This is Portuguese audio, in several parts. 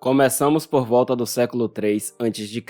Começamos por volta do século III a.C.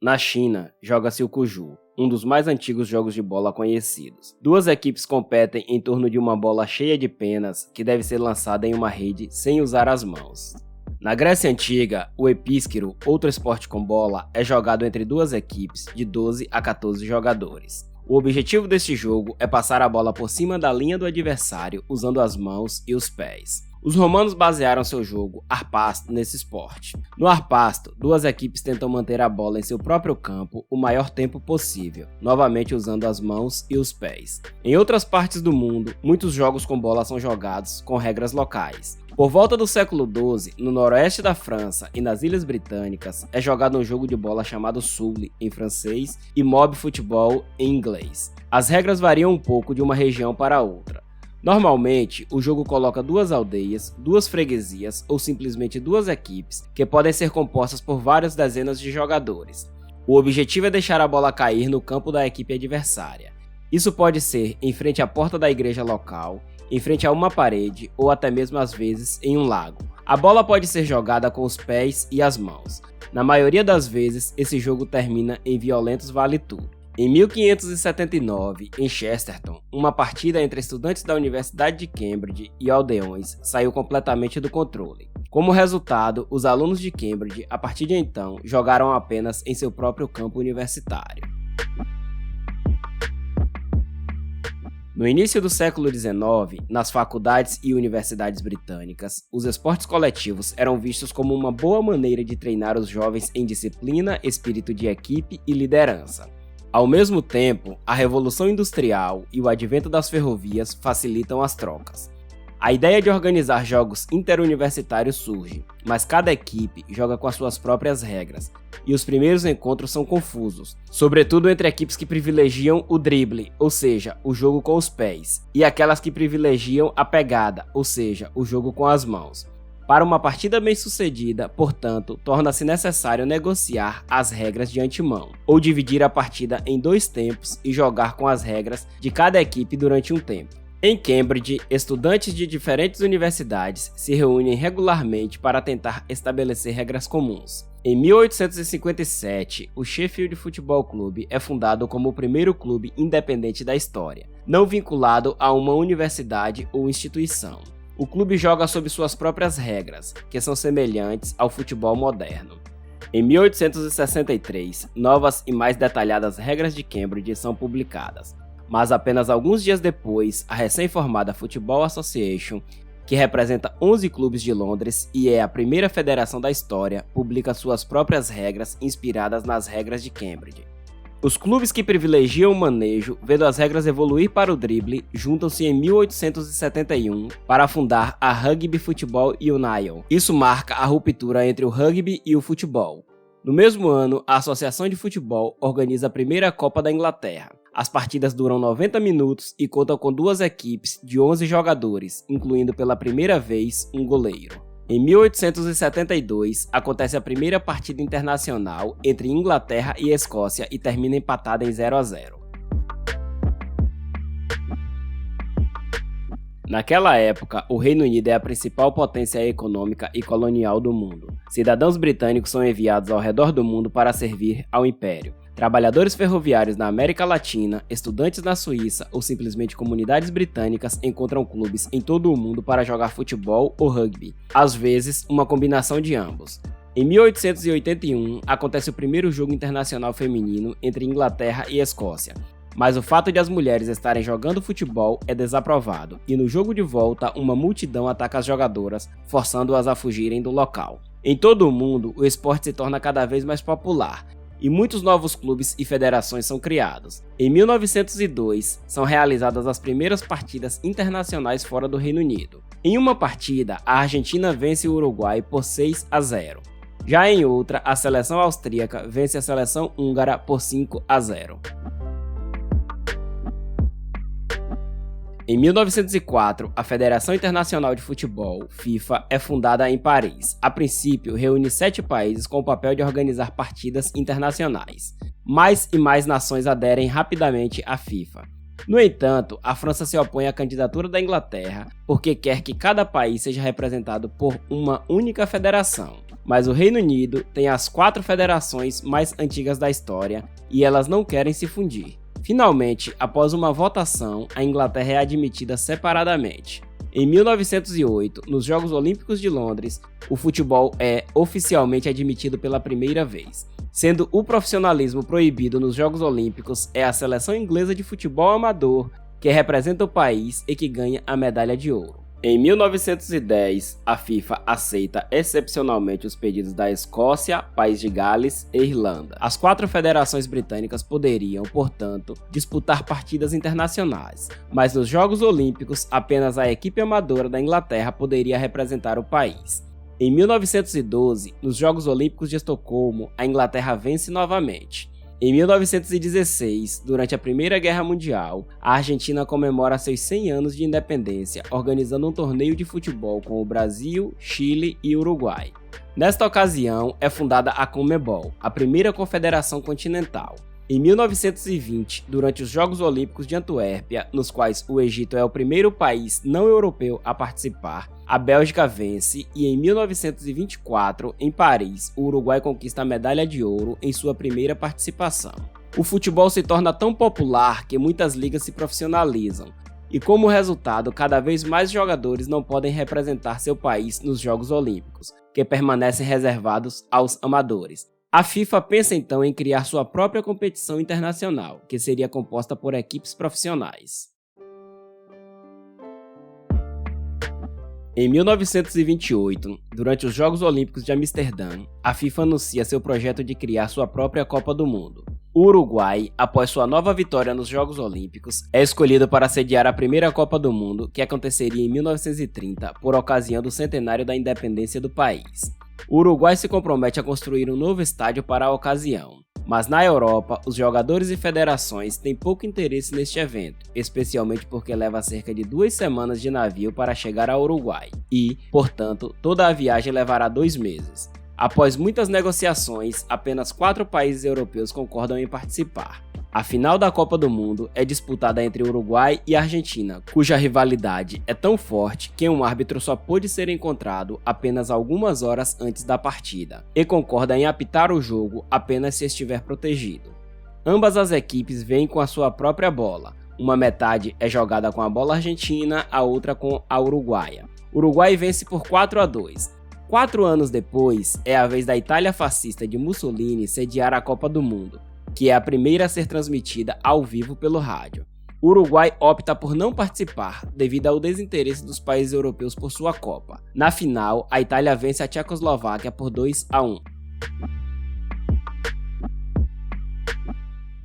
Na China, joga-se o Cuju, um dos mais antigos jogos de bola conhecidos. Duas equipes competem em torno de uma bola cheia de penas que deve ser lançada em uma rede sem usar as mãos. Na Grécia Antiga, o epísquero, outro esporte com bola, é jogado entre duas equipes de 12 a 14 jogadores. O objetivo deste jogo é passar a bola por cima da linha do adversário usando as mãos e os pés. Os romanos basearam seu jogo arpasto nesse esporte. No arpasto, duas equipes tentam manter a bola em seu próprio campo o maior tempo possível, novamente usando as mãos e os pés. Em outras partes do mundo, muitos jogos com bola são jogados com regras locais. Por volta do século XII, no noroeste da França e nas Ilhas Britânicas, é jogado um jogo de bola chamado Sully, em francês, e Mob Football, em inglês. As regras variam um pouco de uma região para outra. Normalmente, o jogo coloca duas aldeias, duas freguesias ou simplesmente duas equipes que podem ser compostas por várias dezenas de jogadores. O objetivo é deixar a bola cair no campo da equipe adversária. Isso pode ser em frente à porta da igreja local, em frente a uma parede ou até mesmo às vezes em um lago. A bola pode ser jogada com os pés e as mãos. Na maioria das vezes, esse jogo termina em violentos vale-tudo. Em 1579, em Chesterton, uma partida entre estudantes da Universidade de Cambridge e aldeões saiu completamente do controle. Como resultado, os alunos de Cambridge, a partir de então, jogaram apenas em seu próprio campo universitário. No início do século XIX, nas faculdades e universidades britânicas, os esportes coletivos eram vistos como uma boa maneira de treinar os jovens em disciplina, espírito de equipe e liderança. Ao mesmo tempo, a Revolução Industrial e o advento das ferrovias facilitam as trocas. A ideia de organizar jogos interuniversitários surge, mas cada equipe joga com as suas próprias regras, e os primeiros encontros são confusos, sobretudo entre equipes que privilegiam o drible, ou seja, o jogo com os pés, e aquelas que privilegiam a pegada, ou seja, o jogo com as mãos. Para uma partida bem-sucedida, portanto, torna-se necessário negociar as regras de antemão, ou dividir a partida em dois tempos e jogar com as regras de cada equipe durante um tempo. Em Cambridge, estudantes de diferentes universidades se reúnem regularmente para tentar estabelecer regras comuns. Em 1857, o Sheffield Football Club é fundado como o primeiro clube independente da história, não vinculado a uma universidade ou instituição. O clube joga sob suas próprias regras, que são semelhantes ao futebol moderno. Em 1863, novas e mais detalhadas regras de Cambridge são publicadas, mas apenas alguns dias depois, a recém-formada Football Association, que representa 11 clubes de Londres e é a primeira federação da história, publica suas próprias regras inspiradas nas regras de Cambridge. Os clubes que privilegiam o manejo, vendo as regras evoluir para o drible, juntam-se em 1871 para fundar a Rugby Football Union. Isso marca a ruptura entre o rugby e o futebol. No mesmo ano, a Associação de Futebol organiza a primeira Copa da Inglaterra. As partidas duram 90 minutos e contam com duas equipes de 11 jogadores, incluindo pela primeira vez um goleiro. Em 1872, acontece a primeira partida internacional entre Inglaterra e Escócia e termina empatada em 0-0. Naquela época, o Reino Unido é a principal potência econômica e colonial do mundo. Cidadãos britânicos são enviados ao redor do mundo para servir ao Império. Trabalhadores ferroviários na América Latina, estudantes na Suíça ou simplesmente comunidades britânicas encontram clubes em todo o mundo para jogar futebol ou rugby, às vezes uma combinação de ambos. Em 1881, acontece o primeiro jogo internacional feminino entre Inglaterra e Escócia, mas o fato de as mulheres estarem jogando futebol é desaprovado, e no jogo de volta uma multidão ataca as jogadoras, forçando-as a fugirem do local. Em todo o mundo, o esporte se torna cada vez mais popular, e muitos novos clubes e federações são criados. Em 1902, são realizadas as primeiras partidas internacionais fora do Reino Unido. Em uma partida, a Argentina vence o Uruguai por 6-0. Já em outra, a seleção austríaca vence a seleção húngara por 5-0. Em 1904, a Federação Internacional de Futebol, FIFA, é fundada em Paris. A princípio, reúne 7 países com o papel de organizar partidas internacionais. Mais e mais nações aderem rapidamente à FIFA. No entanto, a França se opõe à candidatura da Inglaterra porque quer que cada país seja representado por uma única federação. mas o Reino Unido tem as 4 federações mais antigas da história e elas não querem se fundir. Finalmente, após uma votação, a Inglaterra é admitida separadamente. Em 1908, nos Jogos Olímpicos de Londres, o futebol é oficialmente admitido pela primeira vez. Sendo o profissionalismo proibido nos Jogos Olímpicos, é a seleção inglesa de futebol amador que representa o país e que ganha a medalha de ouro. Em 1910, a FIFA aceita excepcionalmente os pedidos da Escócia, País de Gales e Irlanda. As 4 federações britânicas poderiam, portanto, disputar partidas internacionais, mas nos Jogos Olímpicos apenas a equipe amadora da Inglaterra poderia representar o país. Em 1912, nos Jogos Olímpicos de Estocolmo, a Inglaterra vence novamente. Em 1916, durante a Primeira Guerra Mundial, a Argentina comemora seus 100 anos de independência, organizando um torneio de futebol com o Brasil, Chile e Uruguai. Nesta ocasião, é fundada a CONMEBOL, a primeira confederação continental. Em 1920, durante os Jogos Olímpicos de Antuérpia, nos quais o Egito é o primeiro país não europeu a participar, a Bélgica vence e em 1924, em Paris, o Uruguai conquista a medalha de ouro em sua primeira participação. O futebol se torna tão popular que muitas ligas se profissionalizam, e como resultado, cada vez mais jogadores não podem representar seu país nos Jogos Olímpicos, que permanecem reservados aos amadores. A FIFA pensa então em criar sua própria competição internacional, que seria composta por equipes profissionais. Em 1928, durante os Jogos Olímpicos de Amsterdã, a FIFA anuncia seu projeto de criar sua própria Copa do Mundo. O Uruguai, após sua nova vitória nos Jogos Olímpicos, é escolhido para sediar a primeira Copa do Mundo, que aconteceria em 1930, por ocasião do centenário da independência do país. O Uruguai se compromete a construir um novo estádio para a ocasião. Mas na Europa, os jogadores e federações têm pouco interesse neste evento, especialmente porque leva cerca de 2 semanas de navio para chegar ao Uruguai e, portanto, toda a viagem levará 2 meses. Após muitas negociações, apenas 4 países europeus concordam em participar. A final da Copa do Mundo é disputada entre Uruguai e Argentina, cuja rivalidade é tão forte que um árbitro só pôde ser encontrado apenas algumas horas antes da partida, e concorda em apitar o jogo apenas se estiver protegido. Ambas as equipes vêm com a sua própria bola, uma metade é jogada com a bola argentina, a outra com a uruguaia. O Uruguai vence por 4-2. 4 anos depois, é a vez da Itália fascista de Mussolini sediar a Copa do Mundo, que é a primeira a ser transmitida ao vivo pelo rádio. O Uruguai opta por não participar, devido ao desinteresse dos países europeus por sua Copa. Na final, a Itália vence a Tchecoslováquia por 2-1.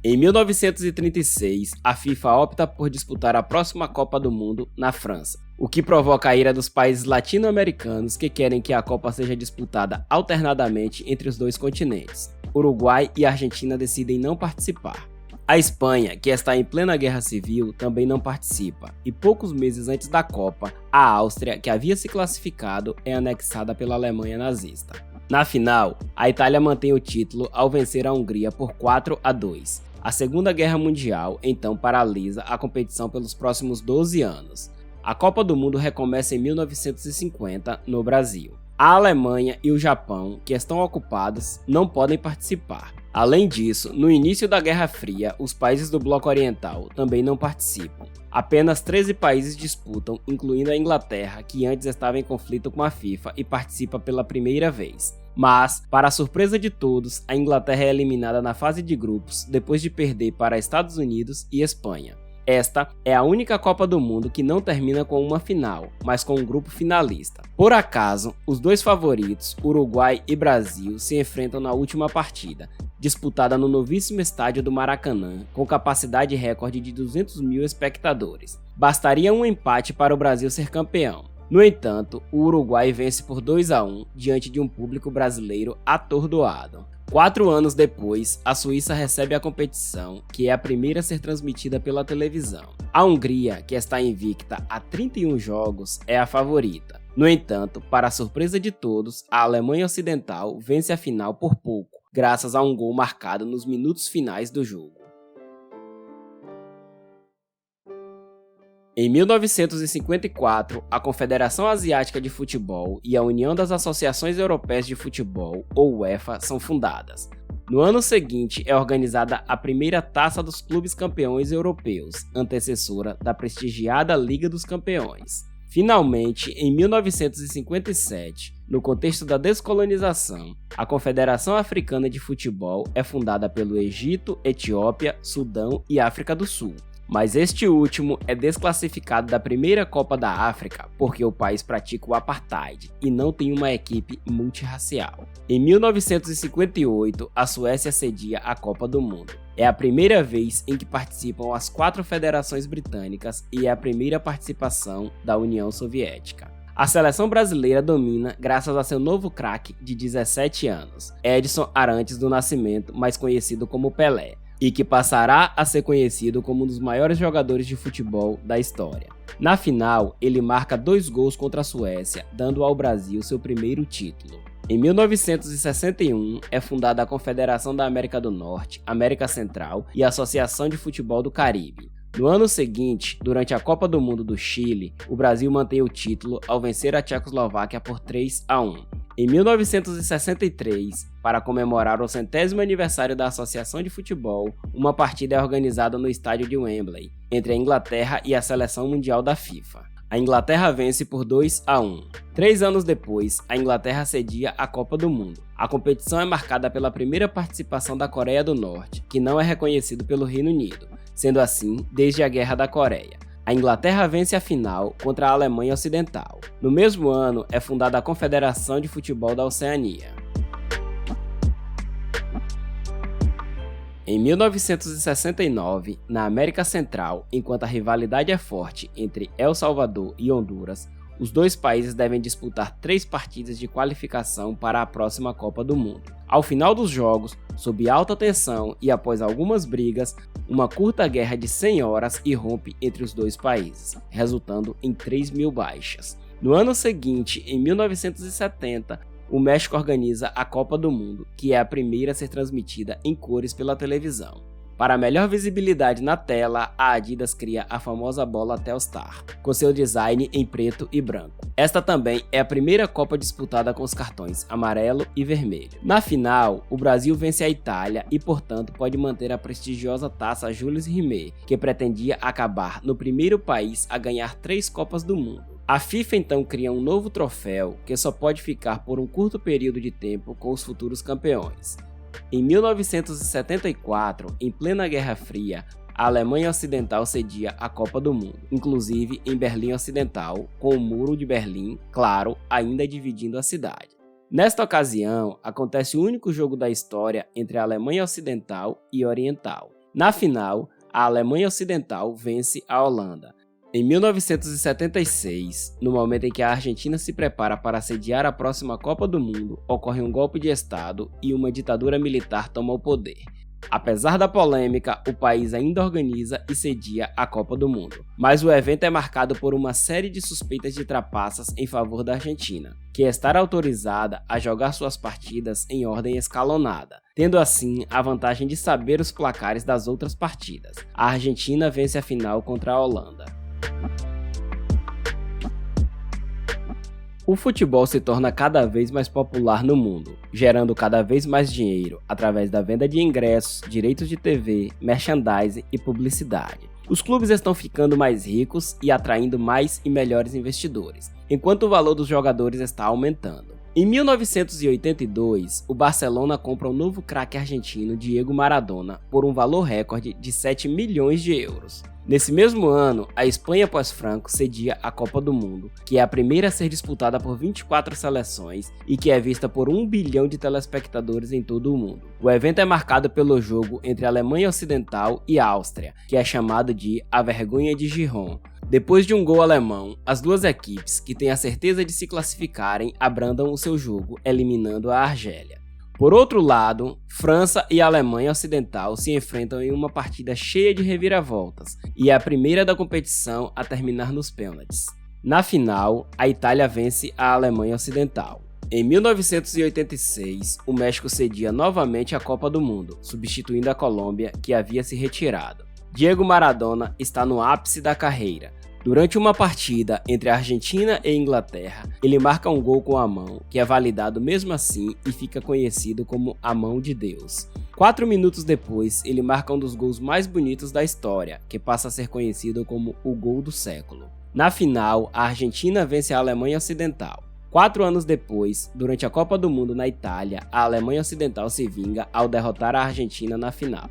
Em 1936, a FIFA opta por disputar a próxima Copa do Mundo na França, o que provoca a ira dos países latino-americanos que querem que a Copa seja disputada alternadamente entre os 2 continentes. Uruguai e Argentina decidem não participar. A Espanha, que está em plena guerra civil, também não participa, e poucos meses antes da Copa, a Áustria, que havia se classificado, é anexada pela Alemanha nazista. Na final, a Itália mantém o título ao vencer a Hungria por 4-2. A Segunda Guerra Mundial, então, paralisa a competição pelos próximos 12 anos. A Copa do Mundo recomeça em 1950, no Brasil. A Alemanha e o Japão, que estão ocupados, não podem participar. Além disso, no início da Guerra Fria, os países do Bloco Oriental também não participam. Apenas 13 países disputam, incluindo a Inglaterra, que antes estava em conflito com a FIFA e participa pela primeira vez. Mas, para a surpresa de todos, a Inglaterra é eliminada na fase de grupos depois de perder para Estados Unidos e Espanha. Esta é a única Copa do Mundo que não termina com uma final, mas com um grupo finalista. Por acaso, os 2 favoritos, Uruguai e Brasil, se enfrentam na última partida, disputada no novíssimo estádio do Maracanã, com capacidade recorde de 200 mil espectadores. Bastaria um empate para o Brasil ser campeão. No entanto, o Uruguai vence por 2-1 diante de um público brasileiro atordoado. 4 anos depois, a Suíça recebe a competição, que é a primeira a ser transmitida pela televisão. A Hungria, que está invicta há 31 jogos, é a favorita. No entanto, para a surpresa de todos, a Alemanha Ocidental vence a final por pouco, graças a um gol marcado nos minutos finais do jogo. Em 1954, a Confederação Asiática de Futebol e a União das Associações Europeias de Futebol, ou UEFA, são fundadas. No ano seguinte é organizada a primeira Taça dos Clubes Campeões Europeus, antecessora da prestigiada Liga dos Campeões. Finalmente, em 1957, no contexto da descolonização, a Confederação Africana de Futebol é fundada pelo Egito, Etiópia, Sudão e África do Sul. Mas este último é desclassificado da primeira Copa da África porque o país pratica o apartheid e não tem uma equipe multirracial. Em 1958, a Suécia cedia a Copa do Mundo. É a primeira vez em que participam as 4 federações britânicas e é a primeira participação da União Soviética. A seleção brasileira domina graças a seu novo craque de 17 anos, Edson Arantes do Nascimento, mais conhecido como Pelé, e que passará a ser conhecido como um dos maiores jogadores de futebol da história. Na final, ele marca 2 gols contra a Suécia, dando ao Brasil seu primeiro título. Em 1961, é fundada a Confederação da América do Norte, América Central e a Associação de Futebol do Caribe. No ano seguinte, durante a Copa do Mundo do Chile, o Brasil mantém o título ao vencer a Tchecoslováquia por 3-1. Em 1963, para comemorar o 100º aniversário da Associação de Futebol, uma partida é organizada no estádio de Wembley, entre a Inglaterra e a Seleção Mundial da FIFA. A Inglaterra vence por 2-1. 3 anos depois, a Inglaterra cedia a Copa do Mundo. A competição é marcada pela primeira participação da Coreia do Norte, que não é reconhecido pelo Reino Unido, sendo assim desde a Guerra da Coreia. A Inglaterra vence a final contra a Alemanha Ocidental. No mesmo ano, é fundada a Confederação de Futebol da Oceania. Em 1969, na América Central, enquanto a rivalidade é forte entre El Salvador e Honduras, os 2 países devem disputar 3 partidas de qualificação para a próxima Copa do Mundo. Ao final dos jogos, sob alta tensão e após algumas brigas, uma curta guerra de 100 horas irrompe entre os 2 países, resultando em 3.000 baixas. No ano seguinte, em 1970, o México organiza a Copa do Mundo, que é a primeira a ser transmitida em cores pela televisão. Para melhor visibilidade na tela, a Adidas cria a famosa bola Telstar, com seu design em preto e branco. Esta também é a primeira Copa disputada com os cartões amarelo e vermelho. Na final, o Brasil vence a Itália e, portanto, pode manter a prestigiosa taça Jules Rimet, que pretendia acabar no primeiro país a ganhar 3 Copas do Mundo. A FIFA então cria um novo troféu que só pode ficar por um curto período de tempo com os futuros campeões. Em 1974, em plena Guerra Fria, a Alemanha Ocidental cedia a Copa do Mundo, inclusive em Berlim Ocidental, com o Muro de Berlim, claro, ainda dividindo a cidade. Nesta ocasião, acontece o único jogo da história entre a Alemanha Ocidental e Oriental. Na final, a Alemanha Ocidental vence a Holanda. Em 1976, no momento em que a Argentina se prepara para sediar a próxima Copa do Mundo, ocorre um golpe de Estado e uma ditadura militar toma o poder. Apesar da polêmica, o país ainda organiza e cedia a Copa do Mundo, mas o evento é marcado por uma série de suspeitas de trapaças em favor da Argentina, que está autorizada a jogar suas partidas em ordem escalonada, tendo assim a vantagem de saber os placares das outras partidas. A Argentina vence a final contra a Holanda. O futebol se torna cada vez mais popular no mundo, gerando cada vez mais dinheiro através da venda de ingressos, direitos de TV, merchandising e publicidade. Os clubes estão ficando mais ricos e atraindo mais e melhores investidores, enquanto o valor dos jogadores está aumentando. Em 1982, o Barcelona compra o novo craque argentino Diego Maradona por um valor recorde de 7 milhões de euros. Nesse mesmo ano, a Espanha pós-Franco cedia a Copa do Mundo, que é a primeira a ser disputada por 24 seleções e que é vista por 1 bilhão de telespectadores em todo o mundo. O evento é marcado pelo jogo entre a Alemanha Ocidental e a Áustria, que é chamado de A Vergonha de Gijón. Depois de um gol alemão, as 2 equipes, que têm a certeza de se classificarem, abrandam o seu jogo, eliminando a Argélia. Por outro lado, França e Alemanha Ocidental se enfrentam em uma partida cheia de reviravoltas, e é a primeira da competição a terminar nos pênaltis. Na final, a Itália vence a Alemanha Ocidental. Em 1986, o México cedia novamente a Copa do Mundo, substituindo a Colômbia, que havia se retirado. Diego Maradona está no ápice da carreira. Durante uma partida entre a Argentina e Inglaterra, ele marca um gol com a mão, que é validado mesmo assim e fica conhecido como a mão de Deus. 4 minutos depois, ele marca um dos gols mais bonitos da história, que passa a ser conhecido como o gol do século. Na final, a Argentina vence a Alemanha Ocidental. 4 anos depois, durante a Copa do Mundo na Itália, a Alemanha Ocidental se vinga ao derrotar a Argentina na final.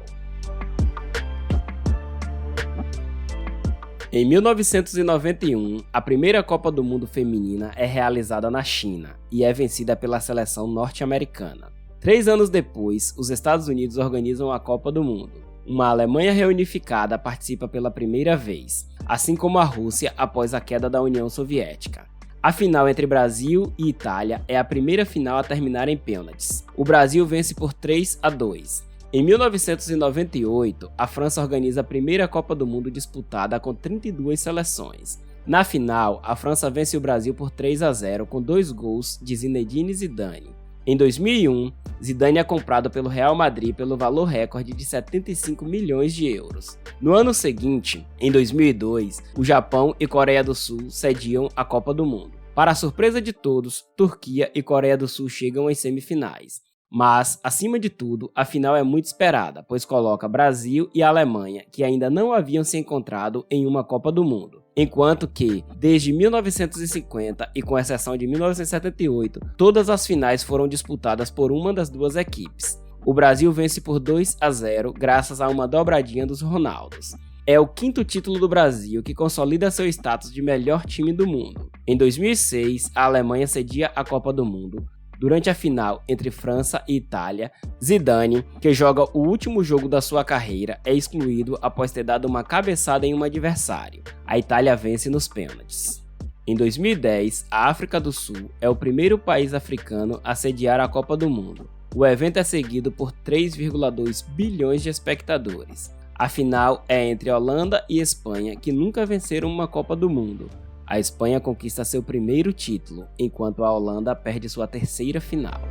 Em 1991, a primeira Copa do Mundo feminina é realizada na China e é vencida pela seleção norte-americana. 3 anos depois, os Estados Unidos organizam a Copa do Mundo. Uma Alemanha reunificada participa pela primeira vez, assim como a Rússia após a queda da União Soviética. A final entre Brasil e Itália é a primeira final a terminar em pênaltis. O Brasil vence por 3-2. Em 1998, a França organiza a primeira Copa do Mundo disputada com 32 seleções. Na final, a França vence o Brasil por 3-0 com 2 gols de Zinedine Zidane. Em 2001, Zidane é comprado pelo Real Madrid pelo valor recorde de 75 milhões de euros. No ano seguinte, em 2002, o Japão e Coreia do Sul sediam a Copa do Mundo. Para a surpresa de todos, Turquia e Coreia do Sul chegam às semifinais. Mas, acima de tudo, a final é muito esperada, pois coloca Brasil e Alemanha, que ainda não haviam se encontrado em uma Copa do Mundo. Enquanto que, desde 1950 e com exceção de 1978, todas as finais foram disputadas por uma das duas equipes. O Brasil vence por 2-0 graças a uma dobradinha dos Ronaldos. É o 5º título do Brasil que consolida seu status de melhor time do mundo. Em 2006, a Alemanha cedia a Copa do Mundo. Durante a final entre França e Itália, Zidane, que joga o último jogo da sua carreira, é excluído após ter dado uma cabeçada em um adversário. A Itália vence nos pênaltis. Em 2010, a África do Sul é o primeiro país africano a sediar a Copa do Mundo. O evento é seguido por 3,2 bilhões de espectadores. A final é entre Holanda e Espanha, que nunca venceram uma Copa do Mundo. A Espanha conquista seu primeiro título, enquanto a Holanda perde sua terceira final.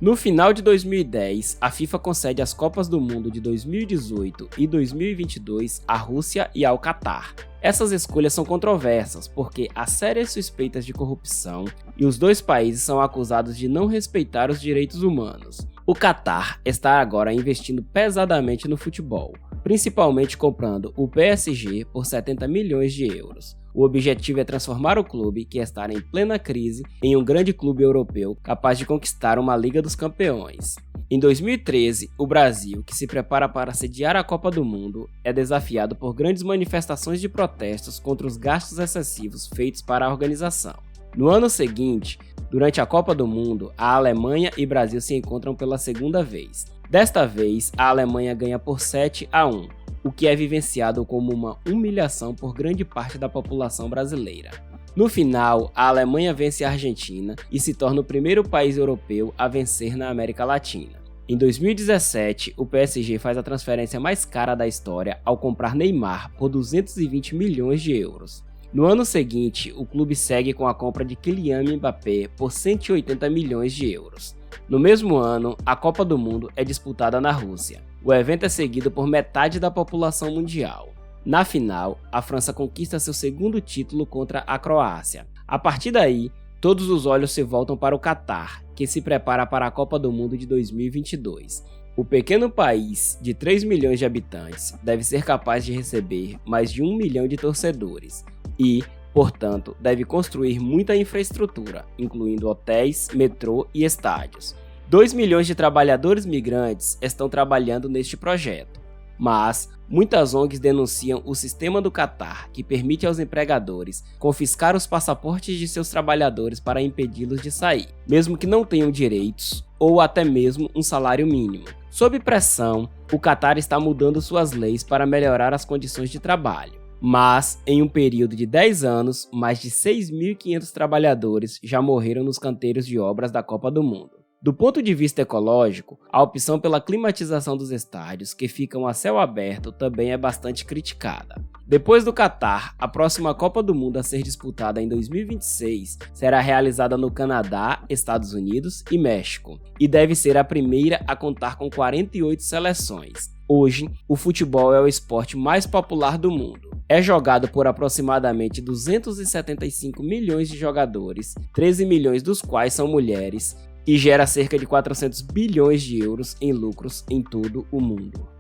No final de 2010, a FIFA concede as Copas do Mundo de 2018 e 2022 à Rússia e ao Catar. Essas escolhas são controversas porque há sérias suspeitas de corrupção e os dois países são acusados de não respeitar os direitos humanos. O Catar está agora investindo pesadamente no futebol, principalmente comprando o PSG por 70 milhões de euros. O objetivo é transformar o clube, que está em plena crise, em um grande clube europeu capaz de conquistar uma Liga dos Campeões. Em 2013, o Brasil, que se prepara para sediar a Copa do Mundo, é desafiado por grandes manifestações de protestos contra os gastos excessivos feitos para a organização. No ano seguinte, durante a Copa do Mundo, a Alemanha e Brasil se encontram pela segunda vez. Desta vez, a Alemanha ganha por 7-1, o que é vivenciado como uma humilhação por grande parte da população brasileira. No final, a Alemanha vence a Argentina e se torna o primeiro país europeu a vencer na América Latina. Em 2017, o PSG faz a transferência mais cara da história ao comprar Neymar por 220 milhões de euros. No ano seguinte, o clube segue com a compra de Kylian Mbappé por 180 milhões de euros. No mesmo ano, a Copa do Mundo é disputada na Rússia. O evento é seguido por metade da população mundial. Na final, a França conquista seu segundo título contra a Croácia. A partir daí, todos os olhos se voltam para o Catar, que se prepara para a Copa do Mundo de 2022. O pequeno país, de 3 milhões de habitantes, deve ser capaz de receber mais de 1 milhão de torcedores e, portanto, deve construir muita infraestrutura, incluindo hotéis, metrô e estádios. 2 milhões de trabalhadores migrantes estão trabalhando neste projeto, mas muitas ONGs denunciam o sistema do Catar, que permite aos empregadores confiscar os passaportes de seus trabalhadores para impedi-los de sair, mesmo que não tenham direitos ou até mesmo um salário mínimo. Sob pressão, o Catar está mudando suas leis para melhorar as condições de trabalho. Mas, em um período de 10 anos, mais de 6.500 trabalhadores já morreram nos canteiros de obras da Copa do Mundo. Do ponto de vista ecológico, a opção pela climatização dos estádios, que ficam a céu aberto, também é bastante criticada. Depois do Catar, a próxima Copa do Mundo a ser disputada em 2026 será realizada no Canadá, Estados Unidos e México, e deve ser a primeira a contar com 48 seleções. Hoje, o futebol é o esporte mais popular do mundo. É jogado por aproximadamente 275 milhões de jogadores, 13 milhões dos quais são mulheres, e gera cerca de 400 bilhões de euros em lucros em todo o mundo.